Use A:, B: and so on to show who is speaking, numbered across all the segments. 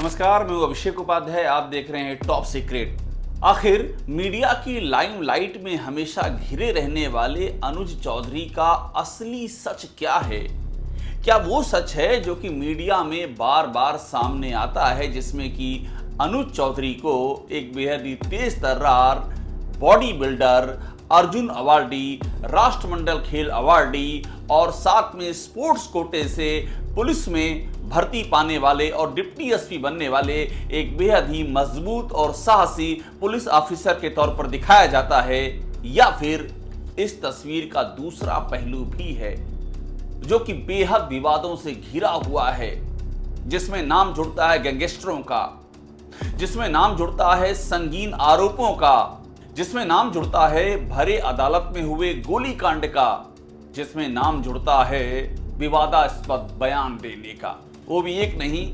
A: नमस्कार, मैं अभिषेक उपाध्याय। आप देख रहे हैं टॉप सीक्रेट। आखिर मीडिया की लाइमलाइट में हमेशा घिरे रहने वाले अनुज चौधरी का असली सच क्या है? क्या वो सच है जो कि मीडिया में बार बार सामने आता है, जिसमें कि अनुज चौधरी को एक बेहद ही तेज तर्रार बॉडी बिल्डर, अर्जुन अवार्डी, राष्ट्रमंडल खेल अवार्डी और साथ में स्पोर्ट्स कोटे से पुलिस में भर्ती पाने वाले और डिप्टी एसपी बनने वाले एक बेहद ही मजबूत और साहसी पुलिस ऑफिसर के तौर पर दिखाया जाता है, या फिर इस तस्वीर का दूसरा पहलू भी है जो कि बेहद विवादों से घिरा हुआ है, जिसमें नाम जुड़ता है गैंगस्टरों का, जिसमें नाम जुड़ता है संगीन आरोपों का, जिसमें नाम जुड़ता है भरे अदालत में हुए गोलीकांड का, जिसमें नाम जुड़ता है विवादास्पद बयान देने का, वो भी एक नहीं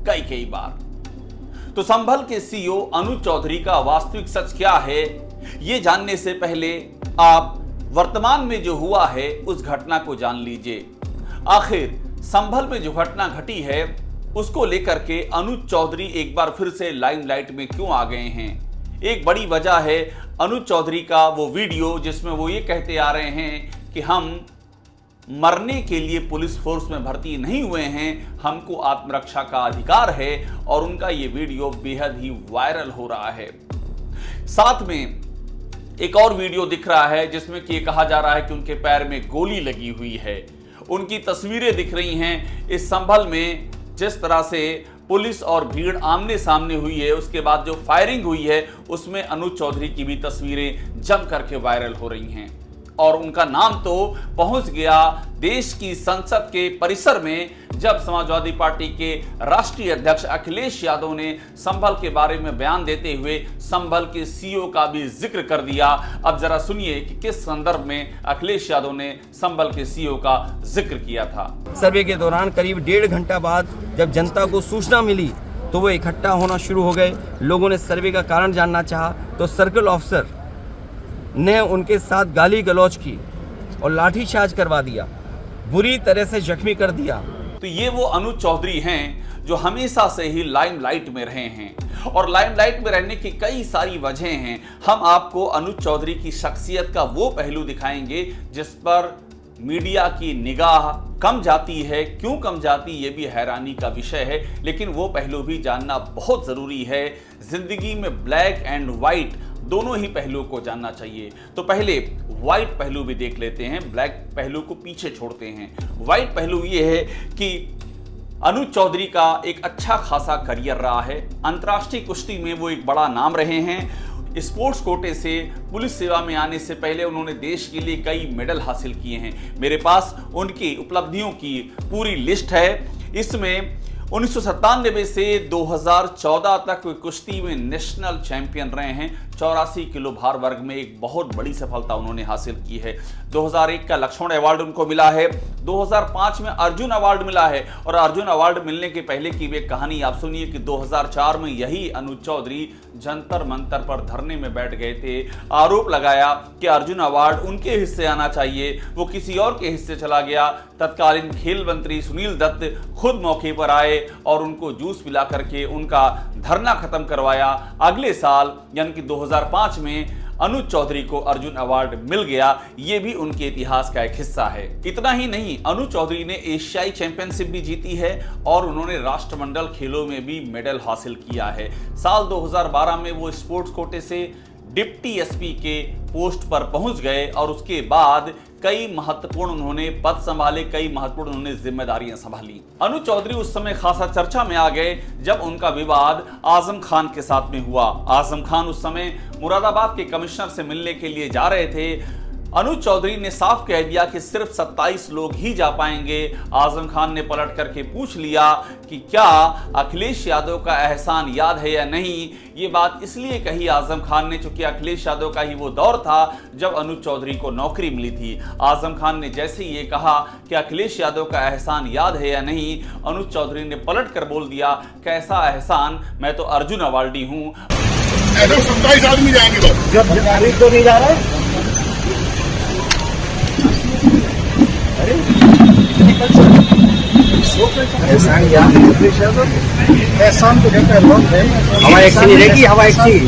A: कई बार। तो संभल के सीईओ अनुज चौधरी का वास्तविक सच क्या है, ये जानने से पहले आप वर्तमान में जो हुआ है उस घटना को जान लीजिए। आखिर संभल में जो घटना घटी है उसको लेकर के अनुज चौधरी एक बार फिर से लाइमलाइट में क्यों आ गए हैं? एक बड़ी वजह है अनुज चौधरी का वो वीडियो जिसमें वो ये कहते आ रहे हैं कि हम मरने के लिए पुलिस फोर्स में भर्ती नहीं हुए हैं, हमको आत्मरक्षा का अधिकार है, और उनका ये वीडियो बेहद ही वायरल हो रहा है। साथ में एक और वीडियो दिख रहा है जिसमें कि कहा जा रहा है कि उनके पैर में गोली लगी हुई है। उनकी तस्वीरें दिख रही हैं इस संभल में, जिस तरह से पुलिस और भीड़ आमने सामने हुई है, उसके बाद जो फायरिंग हुई है उसमें अनुज चौधरी की भी तस्वीरें जम करके वायरल हो रही हैं, और उनका नाम तो पहुंच गया देश की संसद के परिसर में, जब समाजवादी पार्टी के राष्ट्रीय अध्यक्ष अखिलेश यादव ने संभल के बारे में बयान देते हुए संभल के सीईओ का भी जिक्र कर दिया। अब जरा सुनिए कि किस संदर्भ में अखिलेश यादव ने संभल के सीईओ का जिक्र किया था।
B: सर्वे के दौरान करीब 1.5 घंटा बाद जब जनता को सूचना मिली तो वो इकट्ठा होना शुरू हो गए। लोगों ने सर्वे का कारण जानना चाहा तो सर्कल ऑफिसर ने उनके साथ गाली गलौज की और लाठीचार्ज करवा दिया, बुरी तरह से जख्मी कर दिया।
A: तो ये वो अनुज चौधरी हैं जो हमेशा से ही लाइमलाइट में रहे हैं, और लाइमलाइट में रहने की कई सारी वजह हैं। हम आपको अनुज चौधरी की शख्सियत का वो पहलू दिखाएंगे जिस पर मीडिया की निगाह कम जाती है। क्यों कम जाती, ये भी हैरानी का विषय है, लेकिन वो पहलू भी जानना बहुत जरूरी है। जिंदगी में ब्लैक एंड व्हाइट दोनों ही पहलुओं को जानना चाहिए। तो पहले व्हाइट पहलू भी देख लेते हैं, ब्लैक पहलू को पीछे छोड़ते हैं। व्हाइट पहलू ये है कि अनुज चौधरी का एक अच्छा खासा करियर रहा है। अंतर्राष्ट्रीय कुश्ती में वो एक बड़ा नाम रहे हैं। स्पोर्ट्स कोटे से पुलिस सेवा में आने से पहले उन्होंने देश के लिए कई मेडल हासिल किए हैं। मेरे पास उनकी उपलब्धियों की पूरी लिस्ट है। इसमें 1997 से 2014 तक वे कुश्ती में नेशनल चैंपियन रहे हैं। 84 किलो भार वर्ग में एक बहुत बड़ी सफलता उन्होंने हासिल की है। 2001 का लक्ष्मण अवार्ड उनको मिला है। 2005 में अर्जुन अवार्ड मिला है, और अर्जुन अवार्ड मिलने के पहले की वे कहानी आप सुनिए कि 2004 में यही अनुज चौधरी जंतर मंतर पर धरने में बैठ गए थे। आरोप लगाया कि अर्जुन अवार्ड उनके हिस्से आना चाहिए, वो किसी और के हिस्से चला गया। तत्कालीन खेल मंत्री सुनील दत्त खुद मौके पर आए और उनको जूस पिला करके उनका धरना खत्म करवाया। अगले साल यानी कि 2005 में अनुज चौधरी को अर्जुन अवार्ड मिल गया। यह भी उनके इतिहास का एक हिस्सा है। इतना ही नहीं, अनुज चौधरी ने एशियाई चैंपियनशिप भी जीती है और उन्होंने राष्ट्रमंडल खेलों में भी मेडल हासिल किया है। साल 2012 में वो स्पोर्ट्स कोटे से डिप्टी एसपी के पोस्ट पर पहुंच गए, और उसके बाद कई महत्वपूर्ण उन्होंने पद संभाले, कई महत्वपूर्ण उन्होंने जिम्मेदारियां संभाली। अनुज चौधरी उस समय खासा चर्चा में आ गए जब उनका विवाद आजम खान के साथ में हुआ। आजम खान उस समय मुरादाबाद के कमिश्नर से मिलने के लिए जा रहे थे। अनुज चौधरी ने साफ कह दिया कि सिर्फ 27 लोग ही जा पाएंगे। आजम खान ने पलट करके पूछ लिया कि क्या अखिलेश यादव का एहसान याद है या नहीं। ये बात इसलिए कही आजम खान ने चूंकि अखिलेश यादव का ही वो दौर था जब अनुज चौधरी को नौकरी मिली थी। आजम खान ने जैसे ये कहा कि अखिलेश यादव का एहसान याद है या नहीं, अनुज चौधरी ने पलट कर बोल दिया, कैसा एहसान, मैं तो अर्जुन अवार्डी हूँ।
C: 27 आदमी जाएंगे, जब तो नहीं जा रहा है। अरे
B: हवा एक सी रहेगी, हवा एक सी।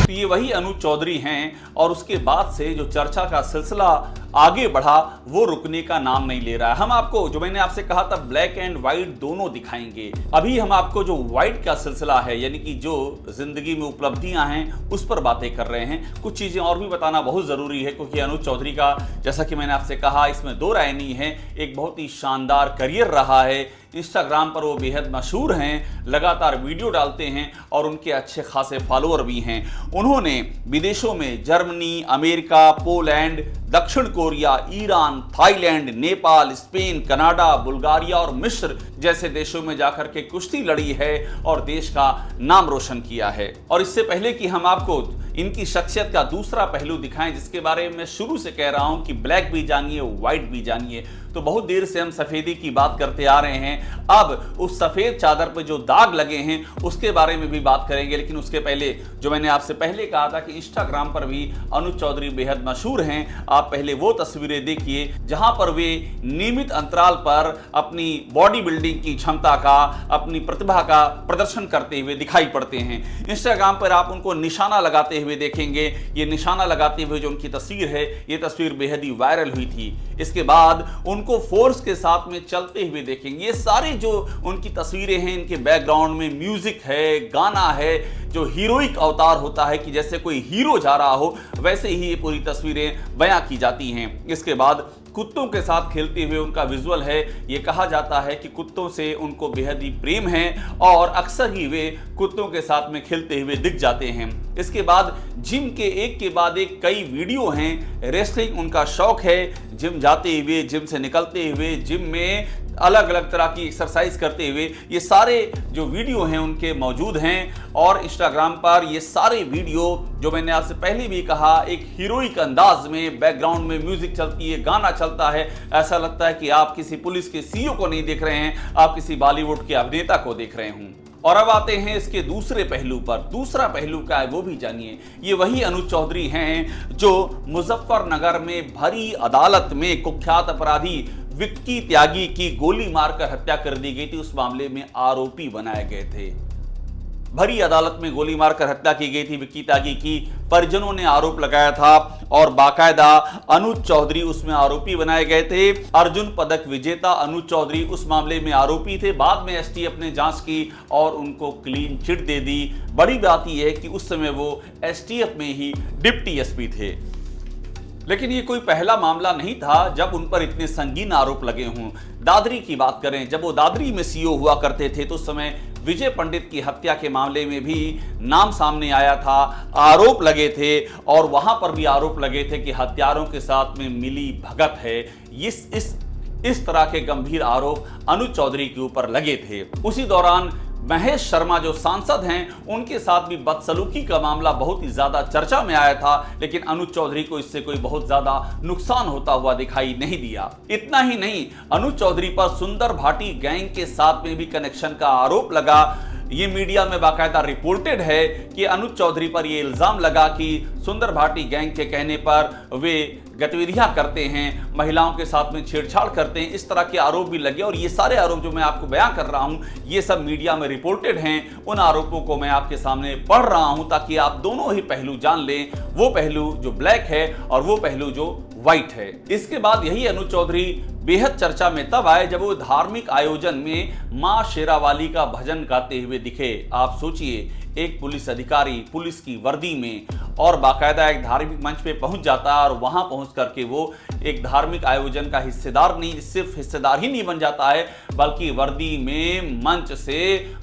A: तो ये वही अनुज चौधरी हैं और उसके बाद से जो चर्चा का सिलसिला आगे बढ़ा वो रुकने का नाम नहीं ले रहा है। हम आपको, जो मैंने आपसे कहा था, ब्लैक एंड व्हाइट दोनों दिखाएंगे। अभी हम आपको जो व्हाइट का सिलसिला है, यानी कि जो जिंदगी में उपलब्धियां हैं उस पर बातें कर रहे हैं। कुछ चीजें और भी बताना बहुत जरूरी है, क्योंकि अनुज चौधरी का, जैसा कि मैंने आपसे कहा, इसमें दो राय नहीं है, एक बहुत ही शानदार करियर रहा है। इंस्टाग्राम पर वो बेहद मशहूर हैं, लगातार वीडियो डालते हैं और उनके अच्छे खासे फॉलोअर भी हैं। उन्होंने विदेशों में जर्मनी, अमेरिका, पोलैंड, दक्षिण Korea, Iran, Thailand, Nepal, Spain, Canada, Bulgaria और मिस्र जैसे देशों में जाकर के कुश्ती लड़ी है और देश का नाम रोशन किया है। और इससे पहले कि हम आपको इनकी शख्सियत का दूसरा पहलू दिखाएं, जिसके बारे में मैं शुरू से कह रहा हूं कि ब्लैक भी जानिए, व्हाइट भी जानिए, तो बहुत देर से हम सफेदी की बात करते आ रहे हैं। अब उस सफेद चादर पर जो दाग लगे हैं उसके बारे में भी बात करेंगे। लेकिन उसके पहले, जो मैंने आपसे पहले कहा था कि इंस्टाग्राम पर भी अनुज चौधरी बेहद मशहूर हैं, आप पहले वो तस्वीरें देखिए जहां पर वे नियमित अंतराल पर अपनी बॉडी बिल्डिंग की क्षमता का, अपनी प्रतिभा का प्रदर्शन करते हुए दिखाई पड़ते हैं। इंस्टाग्राम पर आप उनको निशाना लगाते हुए देखेंगे। ये निशाना लगाते हुए जो उनकी तस्वीर है, ये तस्वीर बेहद ही वायरल हुई थी। इसके बाद उनको फोर्स के साथ में चलते हुए देखेंगे। ये सारे जो उनकी तस्वीरें हैं, इनके बैकग्राउंड में म्यूजिक है, गाना है, जो हीरोइक अवतार होता है कि जैसे कोई हीरो जा रहा हो, वैसे ही ये पूरी तस्वीरें बयां की जाती हैं। इसके बाद कुत्तों के साथ खेलते हुए उनका विजुअल है। ये कहा जाता है कि कुत्तों से उनको बेहद ही प्रेम है और अक्सर ही वे कुत्तों के साथ में खेलते हुए दिख जाते हैं। इसके बाद जिम के एक के बाद एक कई वीडियो हैं। रेसलिंग उनका शौक है, जिम जाते हुए, जिम से निकलते हुए, जिम में अलग अलग तरह की एक्सरसाइज करते हुए, ये सारे जो वीडियो हैं उनके मौजूद हैं। और इंस्टाग्राम पर ये सारे वीडियो, जो मैंने आपसे पहले भी कहा, एक हीरोइक अंदाज में, बैकग्राउंड में म्यूजिक चलती है, गाना चलता है, ऐसा लगता है कि आप किसी पुलिस के सीईओ को नहीं देख रहे हैं, आप किसी बॉलीवुड के अभिनेता को देख रहे हों। और अब आते हैं इसके दूसरे पहलू पर। दूसरा पहलू क्या है वो भी जानिए। ये वही अनुज चौधरी हैं जो मुजफ्फरनगर में भरी अदालत में कुख्यात अपराधी विक्की त्यागी की गोली मारकर हत्या कर दी गई थी, उस मामले में आरोपी बनाए गए थे। भरी अदालत में गोली मारकर हत्या की गई थी विक्की त्यागी की। परिजनों ने आरोप लगाया था और बाकायदा अनुज चौधरी उसमें आरोपी बनाए गए थे। अर्जुन पदक विजेता अनुज चौधरी उस मामले में आरोपी थे। बाद में एसटीएफ ने जांच की और उनको क्लीन चिट दे दी। बड़ी बात यह है कि उस समय वो एसटीएफ में ही डिप्टी एसपी थे। लेकिन ये कोई पहला मामला नहीं था जब उन पर इतने संगीन आरोप लगे हों। दादरी की बात करें, जब वो दादरी में सीईओ हुआ करते थे तो उस समय विजय पंडित की हत्या के मामले में भी नाम सामने आया था, आरोप लगे थे और वहां पर भी आरोप लगे थे कि हत्यारों के साथ में मिली भगत है। इस तरह के गंभीर आरोप अनुज चौधरी के ऊपर लगे थे। उसी दौरान महेश शर्मा जो सांसद हैं, उनके साथ भी बदसलूकी का मामला बहुत ही ज्यादा चर्चा में आया था, लेकिन अनुज चौधरी को इससे कोई बहुत ज्यादा नुकसान होता हुआ दिखाई नहीं दिया। इतना ही नहीं, अनुज चौधरी पर सुंदर भाटी गैंग के साथ में भी कनेक्शन का आरोप लगा। ये मीडिया में बाकायदा रिपोर्टेड है कि अनुज चौधरी पर यह इल्जाम लगा कि सुंदर भाटी गैंग के कहने पर वे गतिविधियां करते हैं, महिलाओं के साथ में छेड़छाड़ करते हैं। इस तरह के आरोप भी लगे और ये सारे आरोप जो मैं आपको बयां कर रहा हूं, ये सब मीडिया में रिपोर्टेड हैं। उन आरोपों को मैं आपके सामने पढ़ रहा हूं ताकि आप दोनों ही पहलू जान लें, वो पहलू जो ब्लैक है और वो पहलू जो व्हाइट है। इसके बाद यही अनुज चौधरी बेहद चर्चा में तब आए जब वो धार्मिक आयोजन में मां शेरावाली का भजन गाते हुए दिखे। आप सोचिए, एक पुलिस अधिकारी पुलिस की वर्दी में और बाकायदा एक धार्मिक मंच पे पहुंच जाता है और वहां पहुंच करके वो एक धार्मिक आयोजन का हिस्सेदार नहीं, सिर्फ हिस्सेदार ही नहीं बन जाता है, बल्कि वर्दी में मंच से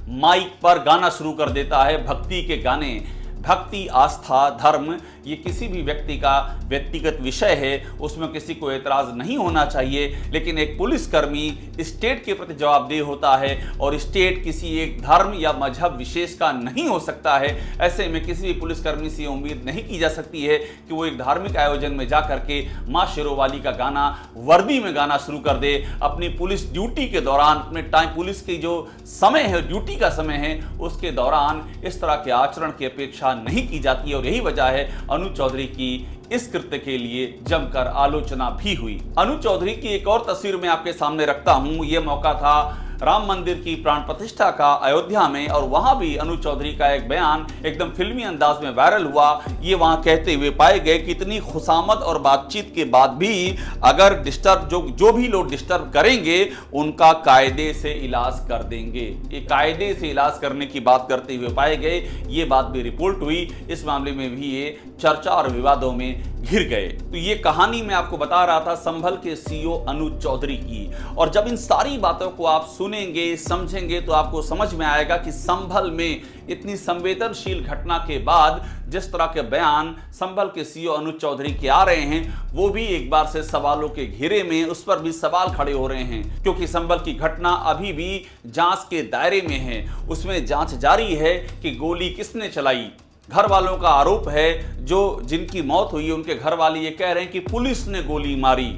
A: माइक पर गाना शुरू कर देता है, भक्ति के गाने। भक्ति, आस्था, धर्म, ये किसी भी व्यक्ति का व्यक्तिगत विषय है, उसमें किसी को एतराज नहीं होना चाहिए, लेकिन एक पुलिसकर्मी स्टेट के प्रति जवाबदेह होता है और स्टेट किसी एक धर्म या मजहब विशेष का नहीं हो सकता है। ऐसे में किसी भी पुलिसकर्मी से उम्मीद नहीं की जा सकती है कि वो एक धार्मिक आयोजन में जाकर के मां शेरोवाली का गाना वर्दी में गाना शुरू कर दे। अपनी पुलिस ड्यूटी के दौरान, अपने टाइम पुलिस की जो समय है, ड्यूटी का समय है, उसके दौरान इस तरह के आचरण की अपेक्षा नहीं की जाती है और यही वजह है अनुज चौधरी की इस कृत्य के लिए जमकर आलोचना भी हुई। अनुज चौधरी की एक और तस्वीर मैं आपके सामने रखता हूं। यह मौका था राम मंदिर की प्राण प्रतिष्ठा का अयोध्या में, और वहां भी अनुज चौधरी का एक बयान एकदम फिल्मी अंदाज में वायरल हुआ। ये वहां कहते हुए पाए गए कि इतनी खुशामद और बातचीत के बाद भी अगर डिस्टर्ब जो भी लोग डिस्टर्ब करेंगे उनका कायदे से इलाज कर देंगे। ये कायदे से इलाज करने की बात करते हुए पाए गए। ये बात भी रिपोर्ट हुई। इस मामले में भी ये चर्चा और विवादों में घिर गए। तो ये कहानी मैं आपको बता रहा था संभल के सीईओ अनुज चौधरी की, और जब इन सारी बातों को आप सुनेंगे, समझेंगे, तो आपको समझ में आएगा कि संभल में इतनी संवेदनशील घटना के बाद जिस तरह के बयान संभल के सीईओ अनुज चौधरी के आ रहे हैं, वो भी एक बार से सवालों के घेरे में, उस पर भी सवाल खड़े हो रहे हैं, क्योंकि संभल की घटना अभी भी जांच के दायरे में है। उसमें जांच जारी है कि गोली किसने चलाई। घर वालों का आरोप है, जो जिनकी मौत हुई उनके घर वाले ये कह रहे हैं कि पुलिस ने गोली मारी।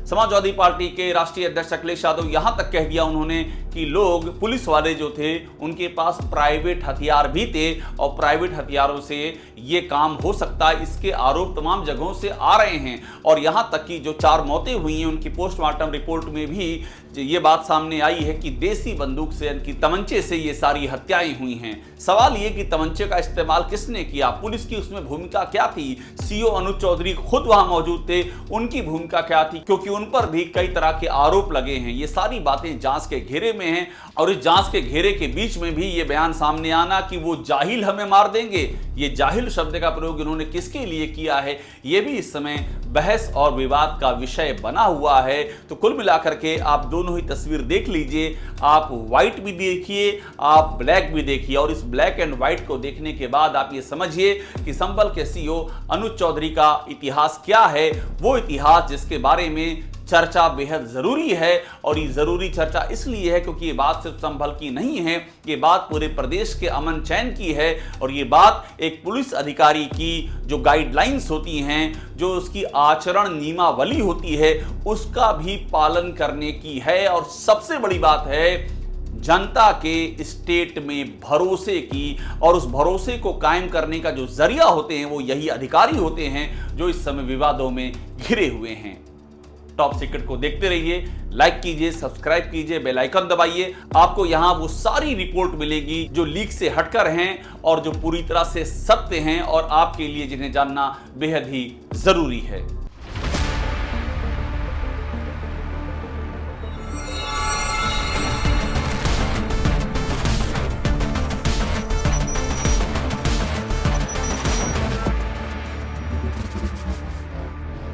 A: समाजवादी पार्टी के राष्ट्रीय अध्यक्ष अखिलेश यादव यहां तक कह दिया उन्होंने कि लोग, पुलिस वाले जो थे, उनके पास प्राइवेट हथियार भी थे और प्राइवेट हथियारों से ये काम हो सकता है। इसके आरोप तमाम जगहों से आ रहे हैं और यहां तक कि जो 4 मौतें हुई हैं उनकी पोस्टमार्टम रिपोर्ट में भी ये बात सामने आई है कि देसी बंदूक से, यानी तमंचे से ये सारी हत्याएं हुई हैं। सवाल ये कि तमंचे का इस्तेमाल किसने किया, पुलिस की उसमें भूमिका क्या थी, सीईओ अनुज चौधरी खुद वहां मौजूद थे, उनकी भूमिका क्या थी, क्योंकि उन पर भी कई तरह के आरोप लगे हैं। ये सारी बातें जांच के घेरे में हैं और इस जांच के घेरे के बीच में भी ये बयान सामने आना कि वो जाहिल हमें मार देंगे, ये जाहिल शब्द का प्रयोग इन्होंने किसके लिए किया है, ये भी इस समय बहस और विवाद का विषय बना हुआ है। तो कुल मिलाकर के आप दोनों ही तस्वीर देख लीजिए, आप व्हाइट भी देखिए, आप ब्लैक भी देखिए, और इस ब्लैक एंड व्हाइट को देखने के बाद आप ये समझिए कि संभल के सीईओ अनुज चौधरी का इतिहास क्या है, वो इतिहास जिसके बारे में चर्चा बेहद जरूरी है। और ये जरूरी चर्चा इसलिए है क्योंकि ये बात सिर्फ संभल की नहीं है, ये बात पूरे प्रदेश के अमन चैन की है, और ये बात एक पुलिस अधिकारी की जो गाइडलाइंस होती हैं, जो उसकी आचरण नियमावली होती है, उसका भी पालन करने की है। और सबसे बड़ी बात है जनता के स्टेट में भरोसे की, और उस भरोसे को कायम करने का जो जरिया होते हैं वो यही अधिकारी होते हैं जो इस समय विवादों में घिरे हुए हैं। टॉप सीक्रेट को देखते रहिए, लाइक कीजिए, सब्सक्राइब कीजिए, बेल आइकन दबाइए। आपको यहां वो सारी रिपोर्ट मिलेगी जो लीक से हटकर हैं और जो पूरी तरह से सत्य हैं और आपके लिए जिन्हें जानना बेहद ही जरूरी है।